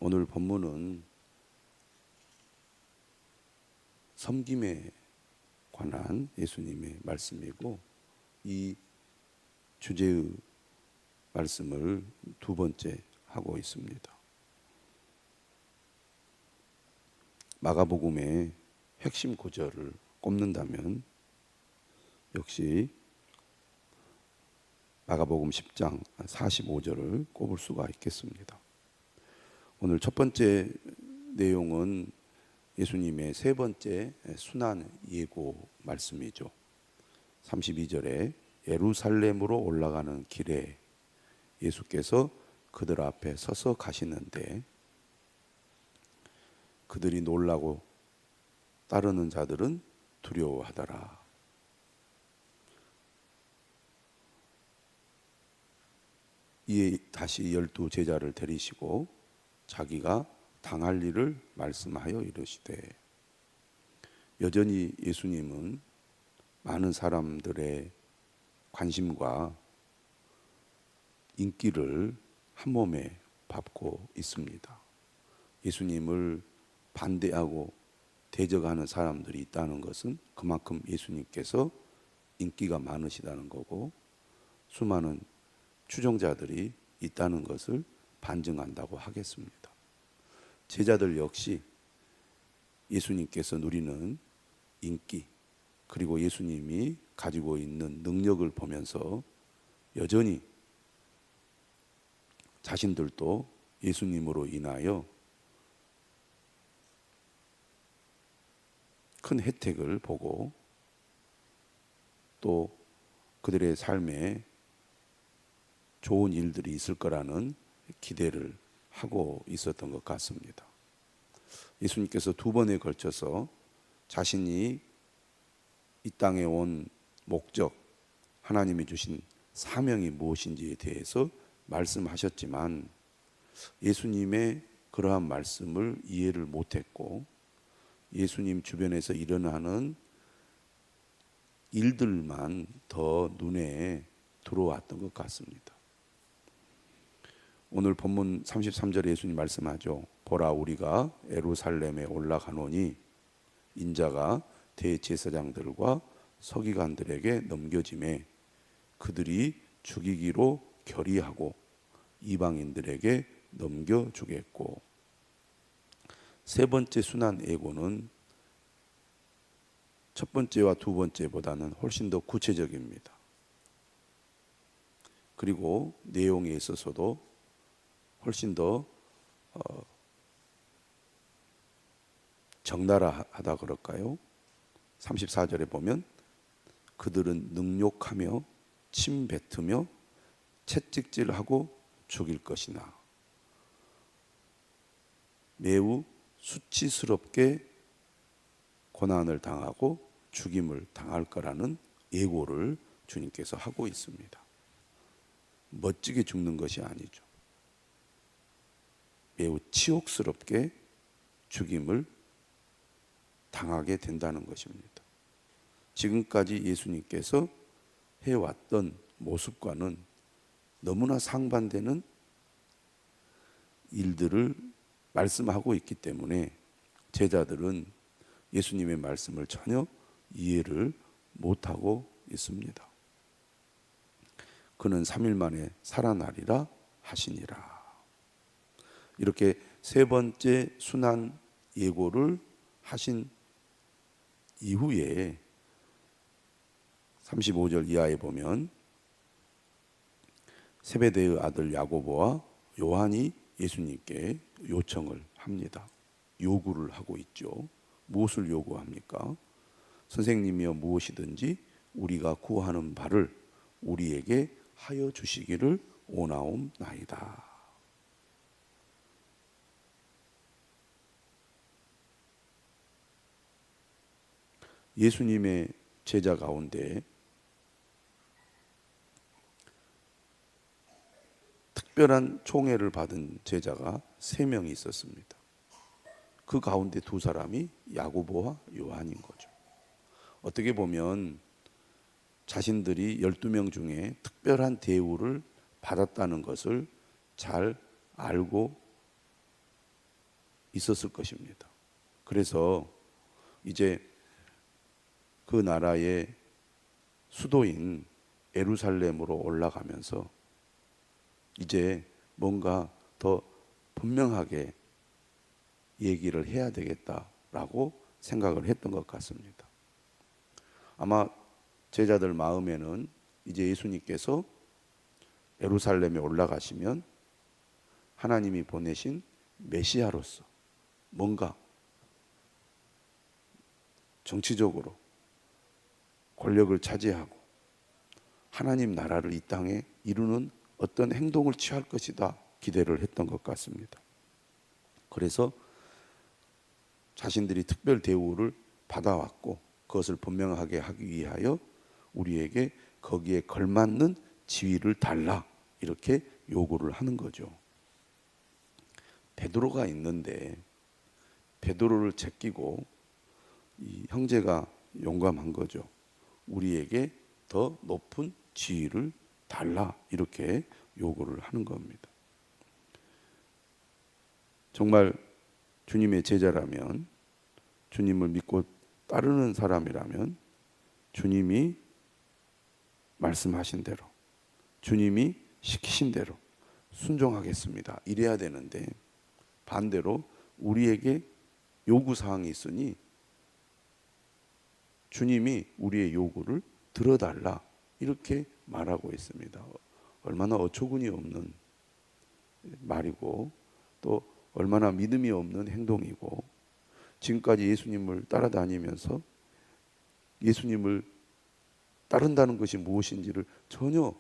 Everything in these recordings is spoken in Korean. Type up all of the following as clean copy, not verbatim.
오늘 본문은 섬김에 관한 예수님의 말씀이고, 이 주제의 말씀을 두 번째 하고 있습니다. 마가복음의 핵심 구절을 꼽는다면 역시 마가복음 10장 45절을 꼽을 수가 있겠습니다. 오늘 첫 번째 내용은 예수님의 세 번째 순환 예고 말씀이죠. 32절에 예루살렘으로 올라가는 길에 예수께서 그들 앞에 서서 가시는데 그들이 놀라고 따르는 자들은 두려워하더라. 이에 다시 12 제자를 데리시고 자기가 당할 일을 말씀하여 이르시되, 여전히 예수님은 많은 사람들의 관심과 인기를 한 몸에 받고 있습니다. 예수님을 반대하고 대적하는 사람들이 있다는 것은 그만큼 예수님께서 인기가 많으시다는 거고, 수많은 추종자들이 있다는 것을 반증한다고 하겠습니다. 제자들 역시 예수님께서 누리는 인기, 그리고 예수님이 가지고 있는 능력을 보면서 여전히 자신들도 예수님으로 인하여 큰 혜택을 보고 또 그들의 삶에 좋은 일들이 있을 거라는 기대를 하고 있었던 것 같습니다. 예수님께서 두 번에 걸쳐서 자신이 이 땅에 온 목적, 하나님이 주신 사명이 무엇인지에 대해서 말씀하셨지만 예수님의 그러한 말씀을 이해를 못했고 예수님 주변에서 일어나는 일들만 더 눈에 들어왔던 것 같습니다. 오늘 본문 33절에 예수님 말씀하죠. 보라, 우리가 예루살렘에 올라가노니 인자가 대제사장들과 서기관들에게 넘겨짐에 그들이 죽이기로 결의하고 이방인들에게 넘겨주겠고, 세 번째 순환 예고는 첫 번째와 두 번째보다는 훨씬 더 구체적입니다. 그리고 내용에 있어서도 훨씬 더 적나라하다 그럴까요? 34절에 보면 그들은 능욕하며 침뱉으며 채찍질하고 죽일 것이나 매우 수치스럽게 고난을 당하고 죽임을 당할 거라는 예고를 주님께서 하고 있습니다. 멋지게 죽는 것이 아니죠. 매우 치욕스럽게 죽임을 당하게 된다는 것입니다. 지금까지 예수님께서 해왔던 모습과는 너무나 상반되는 일들을 말씀하고 있기 때문에 제자들은 예수님의 말씀을 전혀 이해를 못하고 있습니다. 그는 3일 만에 살아나리라 하시니라. 이렇게 세 번째 순환 예고를 하신 이후에 35절 이하에 보면 세베대의 아들 야고보와 요한이 예수님께 요청을 합니다. 요구를 하고 있죠. 무엇을 요구합니까? 선생님이여 무엇이든지 우리가 구하는 바를 우리에게 하여 주시기를 원하옵나이다. 예수님의 제자 가운데 특별한 총애를 받은 제자가 3명이 있었습니다. 그 가운데 2사람이 야고보와 요한인 거죠. 어떻게 보면 자신들이 12명 중에 특별한 대우를 받았다는 것을 잘 알고 있었을 것입니다. 그래서 이제 그 나라의 수도인 예루살렘으로 올라가면서 이제 뭔가 더 분명하게 얘기를 해야 되겠다라고 생각을 했던 것 같습니다. 아마 제자들 마음에는 이제 예수님께서 예루살렘에 올라가시면 하나님이 보내신 메시아로서 뭔가 정치적으로 권력을 차지하고 하나님 나라를 이 땅에 이루는 어떤 행동을 취할 것이다 기대를 했던 것 같습니다. 그래서 자신들이 특별 대우를 받아왔고 그것을 분명하게 하기 위하여 우리에게 거기에 걸맞는 지위를 달라 이렇게 요구를 하는 거죠. 베드로가 있는데 베드로를 제끼고 이 형제가 용감한 거죠. 우리에게 더 높은 지위를 달라 이렇게 요구를 하는 겁니다. 정말 주님의 제자라면, 주님을 믿고 따르는 사람이라면 주님이 말씀하신 대로, 주님이 시키신 대로 순종하겠습니다 이래야 되는데, 반대로 우리에게 요구사항이 있으니 주님이 우리의 요구를 들어달라 이렇게 말하고 있습니다. 얼마나 어처구니 없는 말이고 또 얼마나 믿음이 없는 행동이고, 지금까지 예수님을 따라다니면서 예수님을 따른다는 것이 무엇인지를 전혀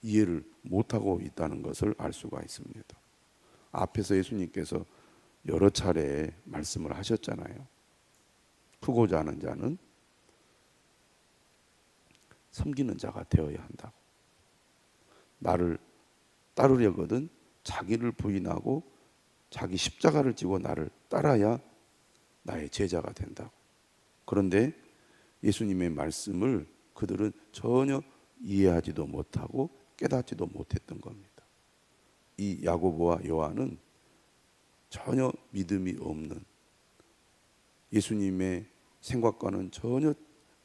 이해를 못하고 있다는 것을 알 수가 있습니다. 앞에서 예수님께서 여러 차례 말씀을 하셨잖아요. 크고자 하는 자는 섬기는 자가 되어야 한다고. 나를 따르려거든 자기를 부인하고 자기 십자가를 지고 나를 따라야 나의 제자가 된다고. 그런데 예수님의 말씀을 그들은 전혀 이해하지도 못하고 깨닫지도 못했던 겁니다. 이 야고보와 요한은 전혀 믿음이 없는, 예수님의 생각과는 전혀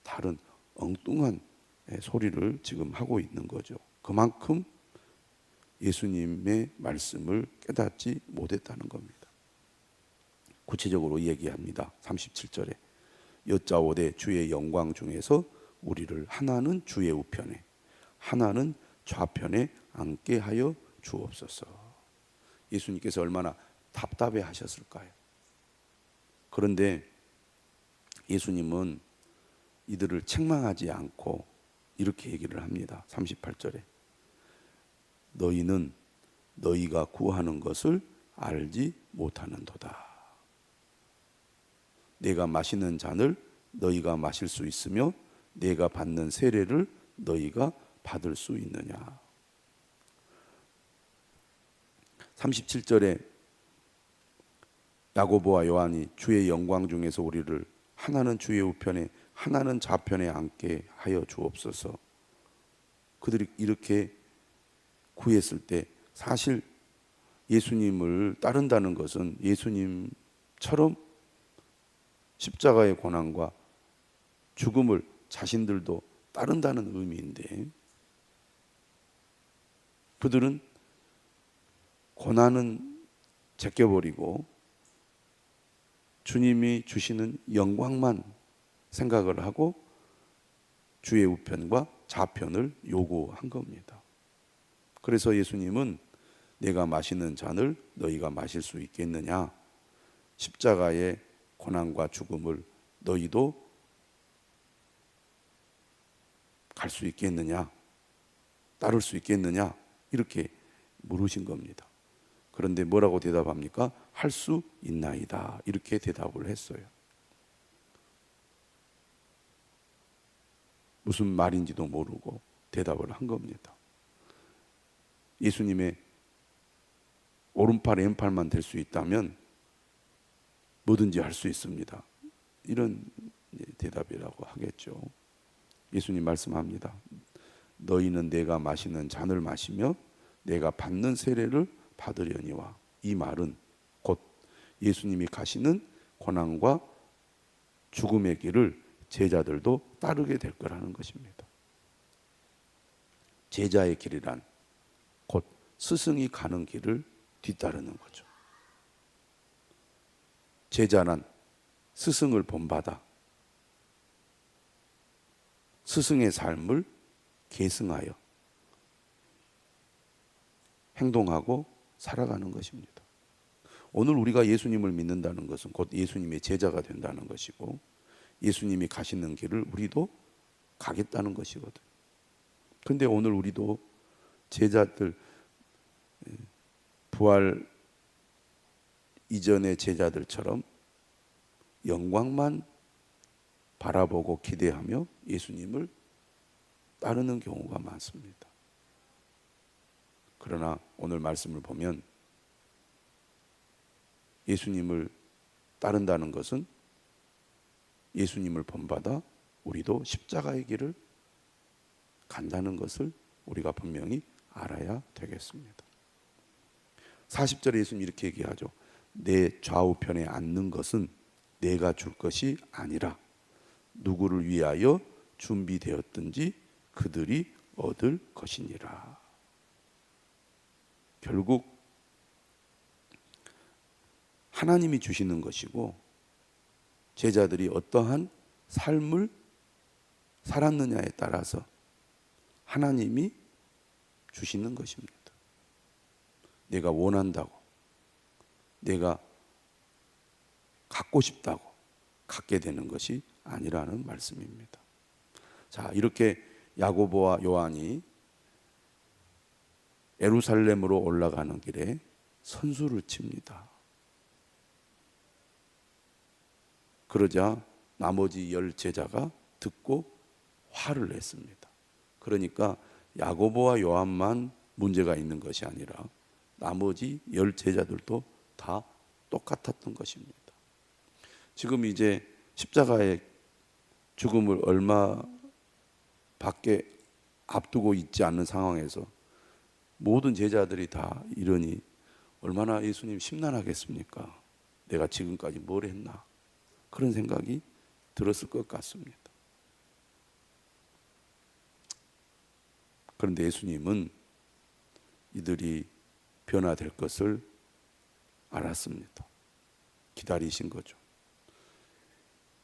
다른 엉뚱한 소리를 지금 하고 있는 거죠. 그만큼 예수님의 말씀을 깨닫지 못했다는 겁니다. 구체적으로 얘기합니다. 37절에 여짜오되 주의 영광 중에서 우리를 하나는 주의 우편에 하나는 좌편에 앉게 하여 주옵소서. 예수님께서 얼마나 답답해 하셨을까요? 그런데 예수님은 이들을 책망하지 않고 이렇게 얘기를 합니다. 38절에 너희는 너희가 구하는 것을 알지 못하는도다. 내가 마시는 잔을 너희가 마실 수 있으며 내가 받는 세례를 너희가 받을 수 있느냐. 37절에 야고보와 요한이 주의 영광 중에서 우리를 하나는 주의 우편에 하나는 좌편에 앉게 하여 주옵소서. 그들이 이렇게 구했을 때 사실 예수님을 따른다는 것은 예수님처럼 십자가의 고난과 죽음을 자신들도 따른다는 의미인데, 그들은 고난은 제껴버리고 주님이 주시는 영광만 생각을 하고 주의 우편과 좌편을 요구한 겁니다. 그래서 예수님은 내가 마시는 잔을 너희가 마실 수 있겠느냐, 십자가의 고난과 죽음을 너희도 갈 수 있겠느냐, 따를 수 있겠느냐 이렇게 물으신 겁니다. 그런데 뭐라고 대답합니까? 할 수 있나이다 이렇게 대답을 했어요. 무슨 말인지도 모르고 대답을 한 겁니다. 예수님의 오른팔 왼팔만 될 수 있다면 뭐든지 할 수 있습니다. 이런 대답이라고 하겠죠. 예수님 말씀합니다. 너희는 내가 마시는 잔을 마시며 내가 받는 세례를 받으려니와. 이 말은 곧 예수님이 가시는 고난과 죽음의 길을 제자들도 따르게 될 거라는 것입니다. 제자의 길이란 곧 스승이 가는 길을 뒤따르는 거죠. 제자란 스승을 본받아 스승의 삶을 계승하여 행동하고 살아가는 것입니다. 오늘 우리가 예수님을 믿는다는 것은 곧 예수님의 제자가 된다는 것이고, 예수님이 가시는 길을 우리도 가겠다는 것이거든. 그런데 오늘 우리도 제자들, 부활 이전의 제자들처럼 영광만 바라보고 기대하며 예수님을 따르는 경우가 많습니다. 그러나 오늘 말씀을 보면 예수님을 따른다는 것은 예수님을 본받아 우리도 십자가의 길을 간다는 것을 우리가 분명히 알아야 되겠습니다. 40절에 예수님 이렇게 얘기하죠. 내 좌우편에 앉는 것은 내가 줄 것이 아니라 누구를 위하여 준비되었든지 그들이 얻을 것이니라. 결국 하나님이 주시는 것이고, 제자들이 어떠한 삶을 살았느냐에 따라서 하나님이 주시는 것입니다. 내가 원한다고, 내가 갖고 싶다고 갖게 되는 것이 아니라는 말씀입니다. 자, 이렇게 야고보와 요한이 예루살렘으로 올라가는 길에 선수를 칩니다. 그러자 나머지 10 제자가 듣고 화를 냈습니다. 그러니까 야고보와 요한만 문제가 있는 것이 아니라 나머지 10 제자들도 다 똑같았던 것입니다. 지금 이제 십자가의 죽음을 얼마밖에 앞두고 있지 않는 상황에서 모든 제자들이 다 이러니 얼마나 예수님 심란하겠습니까? 내가 지금까지 뭘 했나? 그런 생각이 들었을 것 같습니다. 그런데 예수님은 이들이 변화될 것을 알았습니다. 기다리신 거죠.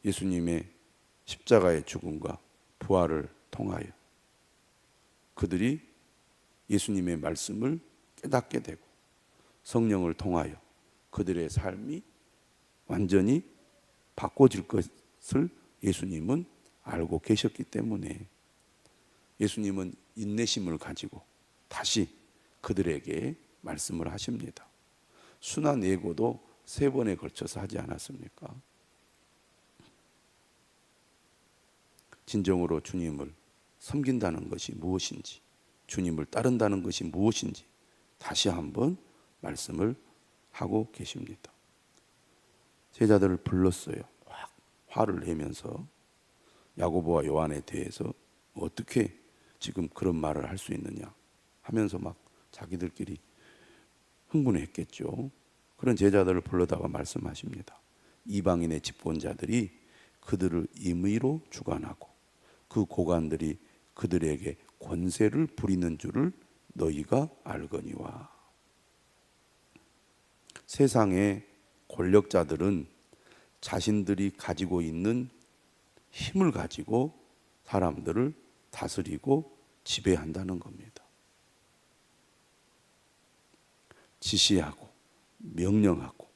예수님의 십자가의 죽음과 부활을 통하여 그들이 예수님의 말씀을 깨닫게 되고 성령을 통하여 그들의 삶이 완전히 바꿔질 것을 예수님은 알고 계셨기 때문에 예수님은 인내심을 가지고 다시 그들에게 말씀을 하십니다. 순환 예고도 3번에 걸쳐서 하지 않았습니까? 진정으로 주님을 섬긴다는 것이 무엇인지, 주님을 따른다는 것이 무엇인지 다시 한번 말씀을 하고 계십니다. 제자들을 불렀어요. 화를 내면서 야고보와 요한에 대해서 어떻게 지금 그런 말을 할 수 있느냐 하면서 막 자기들끼리 흥분했겠죠. 그런 제자들을 불러다가 말씀하십니다. 이방인의 집권자들이 그들을 임의로 주관하고 그 고관들이 그들에게 권세를 부리는 줄을 너희가 알거니와. 세상의 권력자들은 자신들이 가지고 있는 힘을 가지고 사람들을 다스리고 지배한다는 겁니다. 지시하고 명령하고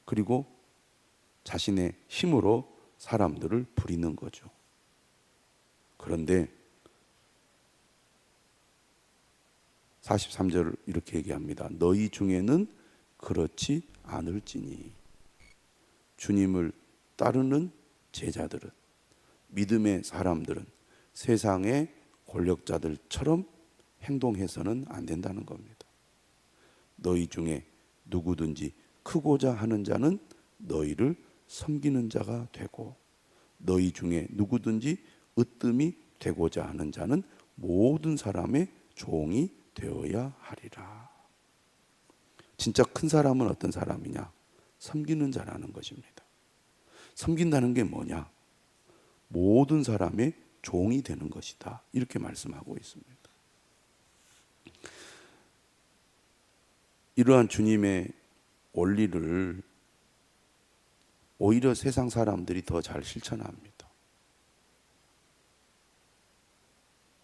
그리고 자신의 힘으로 사람들을 부리는 거죠. 그런데 43절을 이렇게 얘기합니다. 너희 중에는 그렇지 않을지니. 주님을 따르는 제자들은, 믿음의 사람들은 세상의 권력자들처럼 행동해서는 안 된다는 겁니다. 너희 중에 누구든지 크고자 하는 자는 너희를 섬기는 자가 되고, 너희 중에 누구든지 으뜸이 되고자 하는 자는 모든 사람의 종이 되어야 하리라. 진짜 큰 사람은 어떤 사람이냐? 섬기는 자라는 것입니다. 섬긴다는 게 뭐냐? 모든 사람의 종이 되는 것이다. 이렇게 말씀하고 있습니다. 이러한 주님의 원리를 오히려 세상 사람들이 더 잘 실천합니다.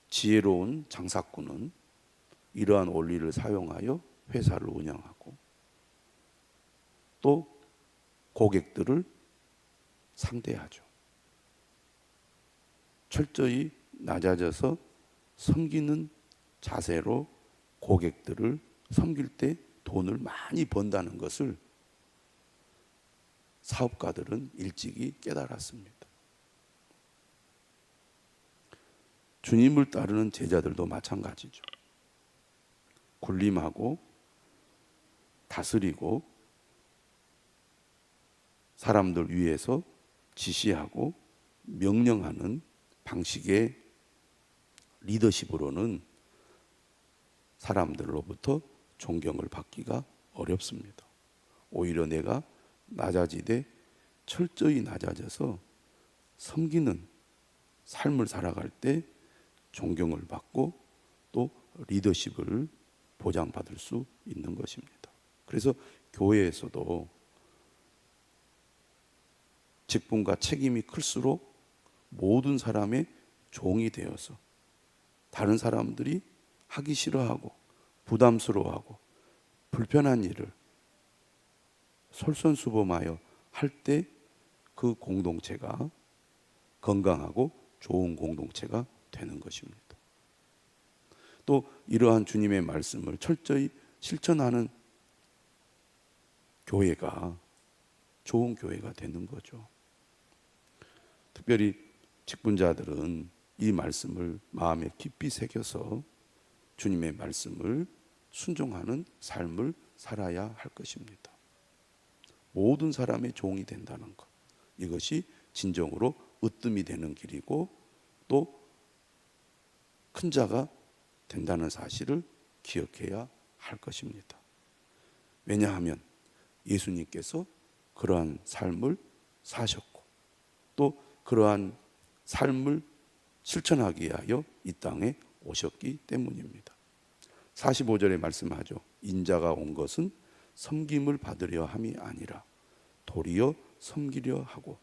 지혜로운 장사꾼은 이러한 원리를 사용하여 회사를 운영하고 또 고객들을 상대하죠. 철저히 낮아져서 섬기는 자세로 고객들을 섬길 때 돈을 많이 번다는 것을 사업가들은 일찍이 깨달았습니다. 주님을 따르는 제자들도 마찬가지죠. 군림하고 다스리고 사람들 위해서 지시하고 명령하는 방식의 리더십으로는 사람들로부터 존경을 받기가 어렵습니다. 오히려 내가 낮아지되 철저히 낮아져서 섬기는 삶을 살아갈 때 존경을 받고 또 리더십을 보장받을 수 있는 것입니다. 그래서 교회에서도 직분과 책임이 클수록 모든 사람의 종이 되어서 다른 사람들이 하기 싫어하고 부담스러워하고 불편한 일을 솔선수범하여 할 때 그 공동체가 건강하고 좋은 공동체가 되는 것입니다. 또 이러한 주님의 말씀을 철저히 실천하는 교회가 좋은 교회가 되는 거죠. 특별히 직분자들은 이 말씀을 마음에 깊이 새겨서 주님의 말씀을 순종하는 삶을 살아야 할 것입니다. 모든 사람의 종이 된다는 것, 이것이 진정으로 으뜸이 되는 길이고 또 큰 자가 된다는 사실을 기억해야 할 것입니다. 왜냐하면 예수님께서 그러한 삶을 사셨고 또 그러한 삶을 실천하기 위하여 이 땅에 오셨기 때문입니다. 45절에 말씀하죠. 인자가 온 것은 섬김을 받으려 함이 아니라 도리어 섬기려 하고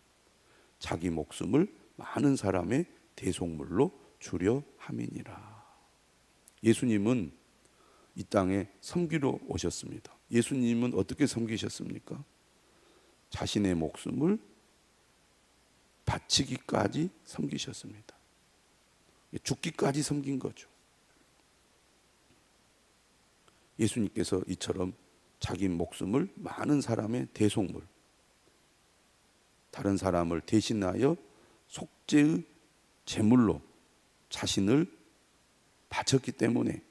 자기 목숨을 많은 사람의 대속물로 주려 함이니라. 예수님은 이 땅에 섬기러 오셨습니다. 예수님은 어떻게 섬기셨습니까? 자신의 목숨을 바치기까지 섬기셨습니다. 죽기까지 섬긴 거죠. 예수님께서 이처럼 자기 목숨을 많은 사람의 대속물, 다른 사람을 대신하여 속죄의 제물로 자신을 바쳤기 때문에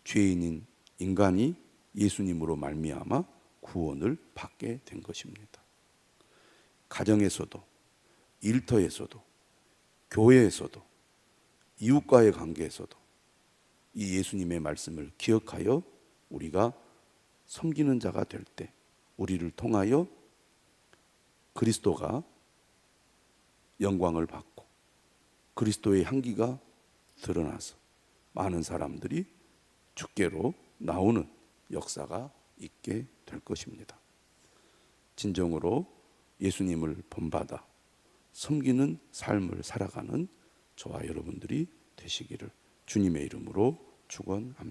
죄인인 인간이 예수님으로 말미암아 구원을 받게 된 것입니다. 가정에서도 일터에서도 교회에서도 이웃과의 관계에서도 이 예수님의 말씀을 기억하여 우리가 섬기는 자가 될 때 우리를 통하여 그리스도가 영광을 받고 그리스도의 향기가 드러나서 많은 사람들이 주께로 나오는 역사가 있게 될 것입니다. 진정으로 예수님을 본받아 섬기는 삶을 살아가는 저와 여러분들이 되시기를 주님의 이름으로 축원합니다.